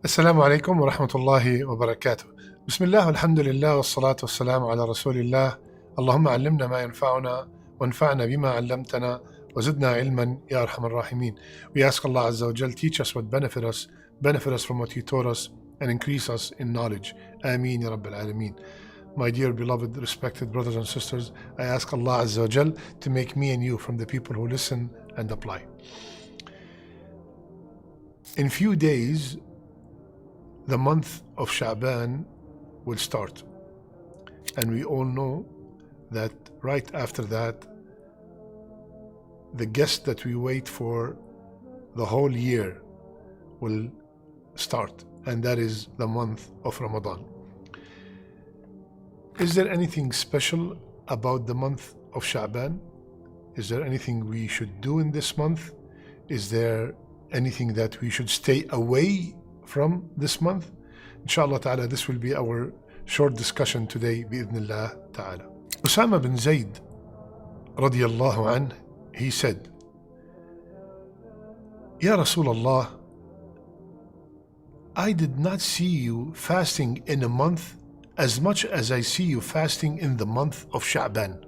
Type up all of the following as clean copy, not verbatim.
السلام عليكم ورحمة الله وبركاته. بسم الله والحمد لله والصلاة والسلام على رسول الله. اللهم علمنا ما ينفعنا وانفعنا بما علمتنا وزدنا علما يا أرحم الراحمين. We ask Allah Azza wa Jal, teach us what benefit us from what He taught us, and increase us in knowledge. Ameen ya Rabbil Alameen. My dear beloved respected brothers and sisters, I ask Allah Azza wa Jal to make me and you from the people who listen and apply. In few days, the month of Sha'ban will start, and we all know that right after that, the guest that we wait for the whole year will start, and that is the month of Ramadan. Is there anything special about the month of Sha'ban? Is there anything we should do in this month? Is there anything that we should stay away from this month? Inshallah ta'ala, this will be our short discussion today, bi'idhnillah ta'ala. Usama bin Zayd radiyallahu anh, he said, Ya Rasulullah, I did not see you fasting in a month as much as I see you fasting in the month of Sha'ban.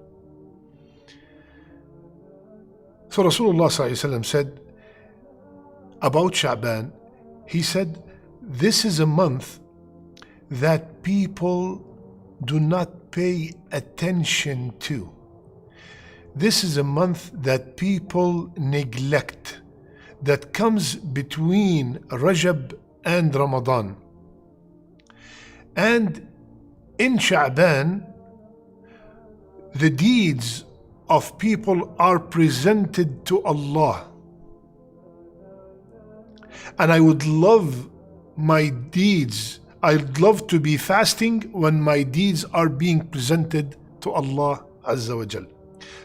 So Rasulullah sallallahu alaihi wasallam said about Sha'ban, he said, this is a month that people do not pay attention to. This is a month that people neglect, that comes between Rajab and Ramadan. And in Sha'ban, the deeds of people are presented to Allah. And I would love my deeds, I'd love to be fasting when my deeds are being presented to Allah Azza wa Jal.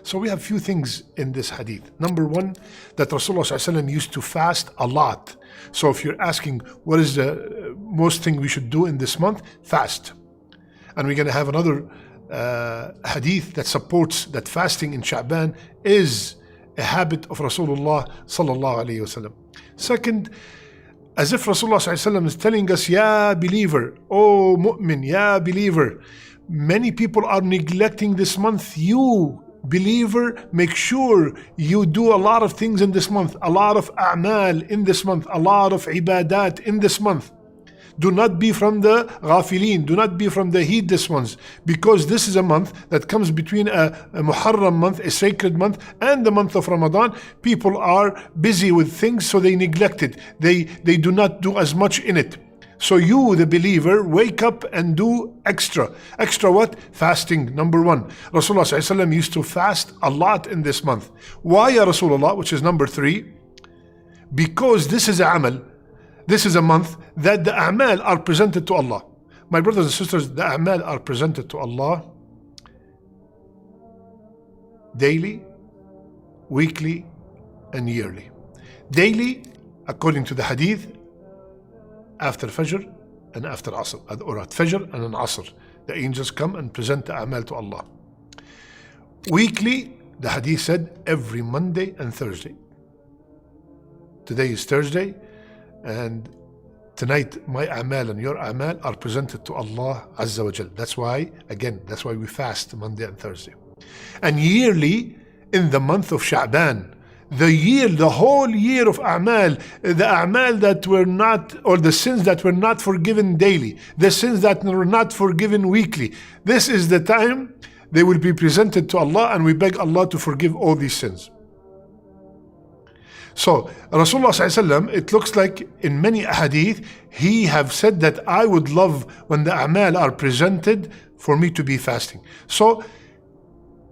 So we have few things in this hadith. Number one, that Rasulullah sallallahu alaihi wasallam used to fast a lot. So if you're asking what is the most thing we should do in this month, fast. And we're going to have another hadith that supports that fasting in Sha'ban is a habit of Rasulullah sallallahu alaihi wasallam. Second, as if Rasulullah ﷺ is telling us, Ya believer, oh mu'min, Ya believer, many people are neglecting this month. You believer, make sure you do a lot of things in this month, a lot of a'mal in this month, a lot of ibadat in this month. Do not be from the ghafilin, do not be from the heedless ones, because this is a month that comes between a Muharram month, a sacred month, and the month of Ramadan. People are busy with things, so they neglect it. They do not do as much in it. So you, the believer, wake up and do extra. Extra what? Fasting, number one. Rasulullah ﷺ used to fast a lot in this month. Why, Ya Rasulullah, which is number three? Because this is a amal. This is a month that the a'mal are presented to Allah. My brothers and sisters, the a'mal are presented to Allah daily, weekly, and yearly. Daily, according to the hadith, after Fajr and after Asr, or at Fajr and an Asr, the angels come and present the a'mal to Allah. Weekly, the hadith said, every Monday and Thursday. Today is Thursday, and tonight my a'mal and your a'mal are presented to Allah Azza wa Jal. That's why we fast Monday and Thursday. And yearly, in the month of Sha'ban, the whole year of a'mal, the a'mal that were not, or the sins that were not forgiven daily, the sins that were not forgiven weekly, this is the time they will be presented to Allah, and we beg Allah to forgive all these sins. So Rasulullah ﷺ, it looks like in many hadith, he have said that I would love when the a'mal are presented for me to be fasting. So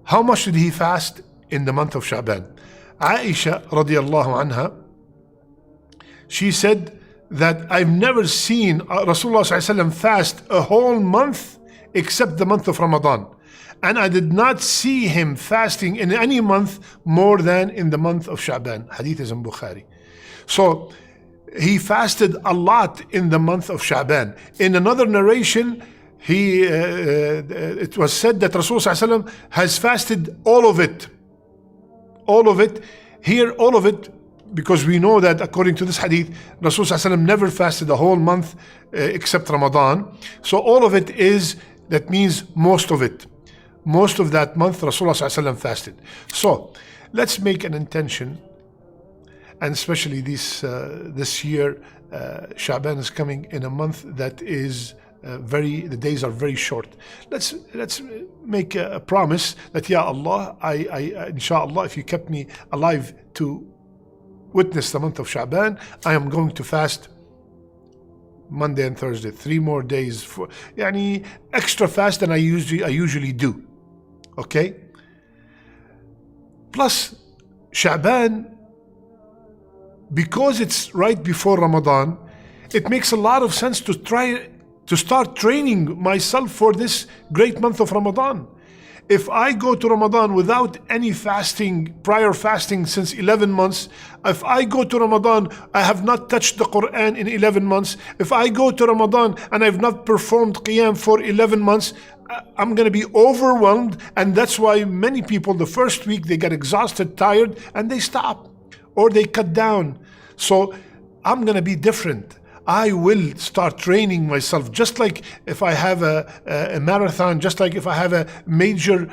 how much did he fast in the month of Sha'ban? Aisha radiyallahu anha, she said that I've never seen Rasulullah ﷺ fast a whole month except the month of Ramadan. And I did not see him fasting in any month more than in the month of Sha'ban. Hadith is in Bukhari. So he fasted a lot in the month of Sha'ban. In another narration, it was said that Rasulullah ﷺ has fasted all of it. All of it. Here, all of it because we know that according to this hadith, Rasulullah never fasted the whole month except Ramadan. So all of it that means most of it. Most of that month Rasulullah fasted. So let's make an intention, and especially this year, Sha'ban is coming in a month that is the days are very short. Let's make a promise that, Ya Allah, I inshallah, if you kept me alive to witness the month of Sha'ban, I am going to fast Monday and Thursday, 3 more days, for extra fast than I usually do. Okay? Plus Sha'ban, because it's right before Ramadan, it makes a lot of sense to start training myself for this great month of Ramadan. If I go to Ramadan without any prior fasting since 11 months, if I go to Ramadan, I have not touched the Quran in 11 months, if I go to Ramadan and I've not performed Qiyam for 11 months, I'm going to be overwhelmed. And that's why many people, the first week, they get exhausted, tired, and they stop or they cut down. So I'm going to be different. I will start training myself, just like if I have a marathon, just like if I have a major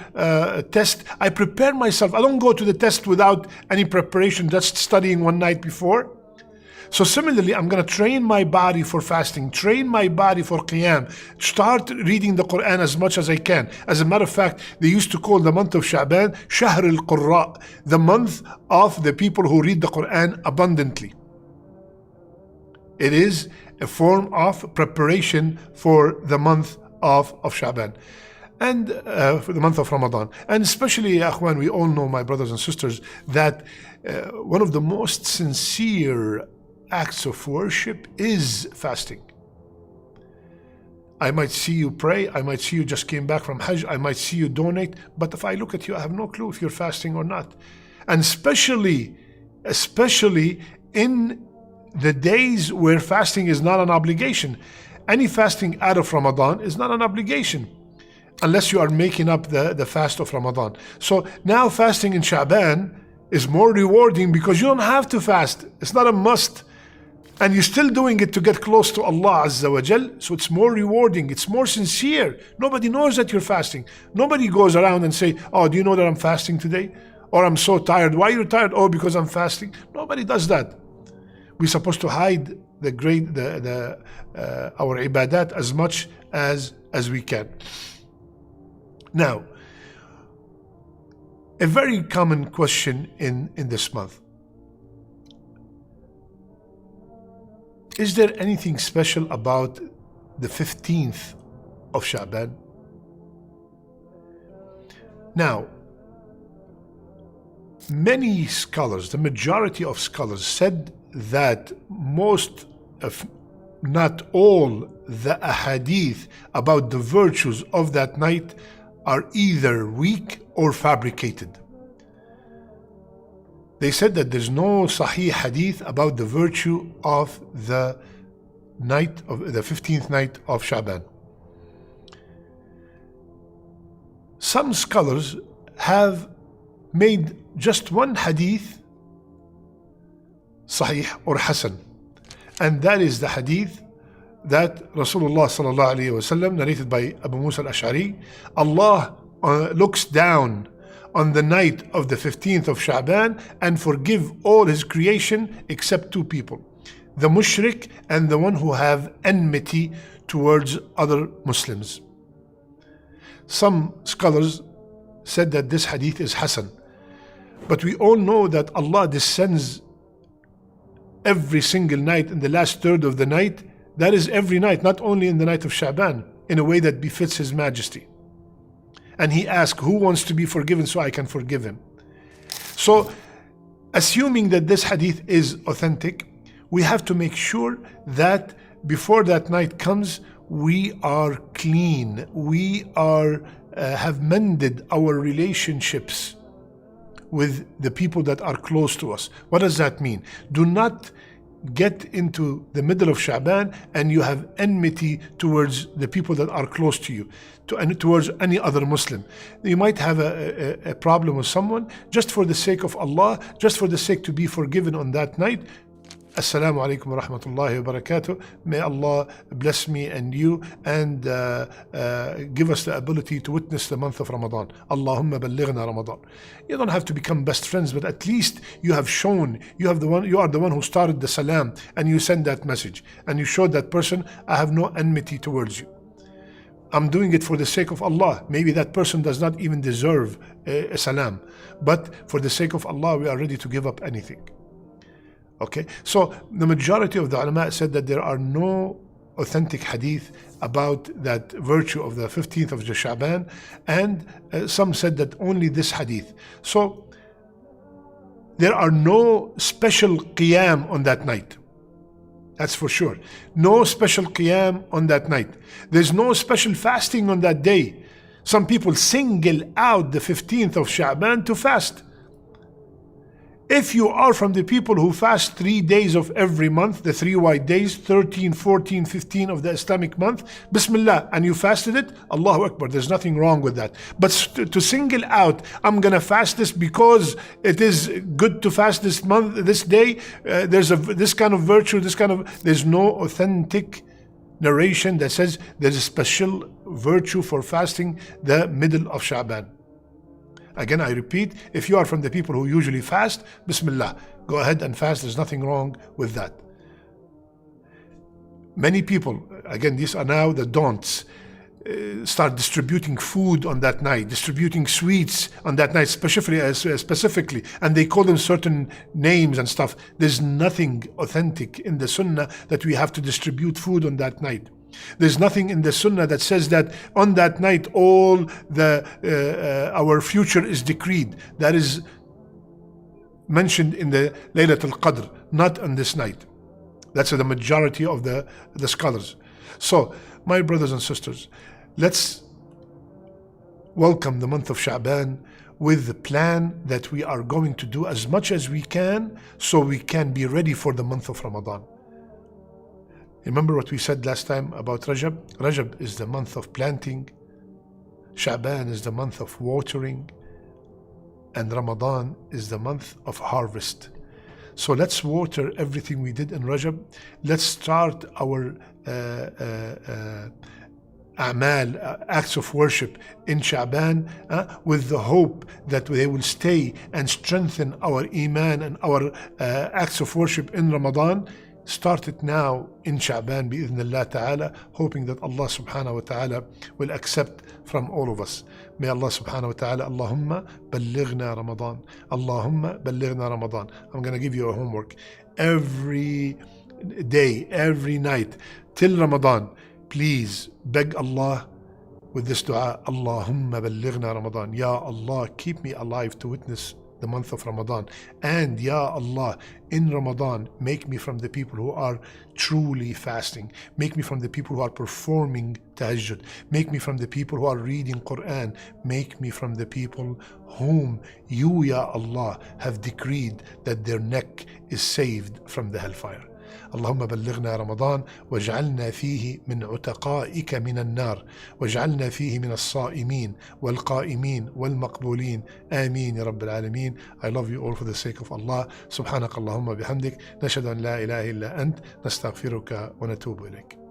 test, I prepare myself. I don't go to the test without any preparation, just studying one night before. So similarly, I'm going to train my body for fasting, train my body for Qiyam, start reading the Quran as much as I can. As a matter of fact, they used to call the month of Sha'ban Shahr al-Qurra, the month of the people who read the Quran abundantly. It is a form of preparation for the month of Sha'ban and for the month of Ramadan. And especially, Akhwan, we all know, my brothers and sisters, that one of the most sincere acts of worship is fasting. I might see you pray, I might see you just came back from Hajj, I might see you donate, but if I look at you, I have no clue if you're fasting or not. And especially in the days where fasting is not an obligation. Any fasting out of Ramadan is not an obligation unless you are making up the fast of Ramadan. So now fasting in Sha'ban is more rewarding because you don't have to fast. It's not a must. And you're still doing it to get close to Allah Azza wa Jal. So it's more rewarding. It's more sincere. Nobody knows that you're fasting. Nobody goes around and say, oh, do you know that I'm fasting today? Or I'm so tired. Why are you tired? Oh, because I'm fasting. Nobody does that. We're supposed to hide our ibadat as much as we can. Now, a very common question in this month. Is there anything special about the 15th of Sha'ban? Now, many scholars, the majority of scholars, said that most, if not all, the ahadith about the virtues of that night are either weak or fabricated. They said that there's no sahih hadith about the virtue of the 15th night of Sha'ban. Some scholars have made just one hadith Sahih or Hasan, and that is the hadith that Rasulullah sallallahu alaihi wasallam, narrated by Abu Musa al-Ash'ari, Allah looks down on the night of the 15th of Sha'ban and forgive all his creation except 2 people, the mushrik and the one who have enmity towards other Muslims. Some scholars said that this hadith is Hasan, but we all know that Allah descends every single night in the last third of the night. That is every night, not only in the night of Sha'ban, in a way that befits His Majesty. And He asks, who wants to be forgiven so I can forgive him? So, assuming that this hadith is authentic, we have to make sure that before that night comes, we are clean. We have mended our relationships with the people that are close to us. What does that mean? Do not get into the middle of Sha'ban and you have enmity towards the people that are close to you, and towards any other Muslim. You might have a problem with someone, just for the sake of Allah, just for the sake to be forgiven on that night. Assalamu alaikum wa rahmatullahi wa barakatuh. May Allah bless me and you and give us the ability to witness the month of Ramadan. Allahumma ballighna Ramadan. You don't have to become best friends, but at least you have shown, you are the one who started the salam, and you send that message and you showed that person, I have no enmity towards you. I'm doing it for the sake of Allah. Maybe that person does not even deserve a salam, but for the sake of Allah, we are ready to give up anything. Okay, so the majority of the ulama said that there are no authentic hadith about that virtue of the 15th of Sha'ban, and some said that only this hadith. So there are no special qiyam on that night. That's for sure. No special qiyam on that night. There's no special fasting on that day. Some people single out the 15th of Sha'ban to fast. If you are from the people who fast 3 days of every month, the 3 white days, 13, 14, 15 of the Islamic month, Bismillah, and you fasted it, Allahu Akbar, there's nothing wrong with that. But to single out, I'm going to fast this because it is good to fast this month, this day, there's this kind of virtue, there's no authentic narration that says there's a special virtue for fasting the middle of Sha'ban. Again, I repeat, if you are from the people who usually fast, Bismillah, go ahead and fast. There's nothing wrong with that. Many people, again, these are now the don'ts, start distributing food on that night, distributing sweets on that night, specifically, and they call them certain names and stuff. There's nothing authentic in the Sunnah that we have to distribute food on that night. There's nothing in the Sunnah that says that on that night all our future is decreed. That is mentioned in the Laylatul Qadr, not on this night. That's the majority of the scholars. So, my brothers and sisters, let's welcome the month of Sha'ban with the plan that we are going to do as much as we can so we can be ready for the month of Ramadan. Remember what we said last time about Rajab? Rajab is the month of planting, Sha'ban is the month of watering, and Ramadan is the month of harvest. So let's water everything we did in Rajab. Let's start our acts of worship in Sha'ban with the hope that they will stay and strengthen our iman and our acts of worship in Ramadan. Start it now in Sha'ban bi'idhnillah ta'ala, hoping that Allah subhanahu wa ta'ala will accept from all of us. May Allah subhanahu wa ta'ala, Allahumma ballighna Ramadan. Allahumma ballighna Ramadan. I'm going to give you a homework. Every day, every night, till Ramadan, please beg Allah with this dua, Allahumma ballighna Ramadan. Ya Allah, keep me alive to witness the month of Ramadan. And Ya Allah, in Ramadan, make me from the people who are truly fasting. Make me from the people who are performing tahajjud. Make me from the people who are reading Quran. Make me from the people whom you, Ya Allah, have decreed that their neck is saved from the hellfire. اللهم بلغنا رمضان واجعلنا فيه من عتقائك من النار واجعلنا فيه من الصائمين والقائمين والمقبولين آمين يا رب العالمين. I love you all for the sake of Allah. سبحانك اللهم بحمدك نشهد أن لا إله إلا أنت نستغفرك ونتوب إليك.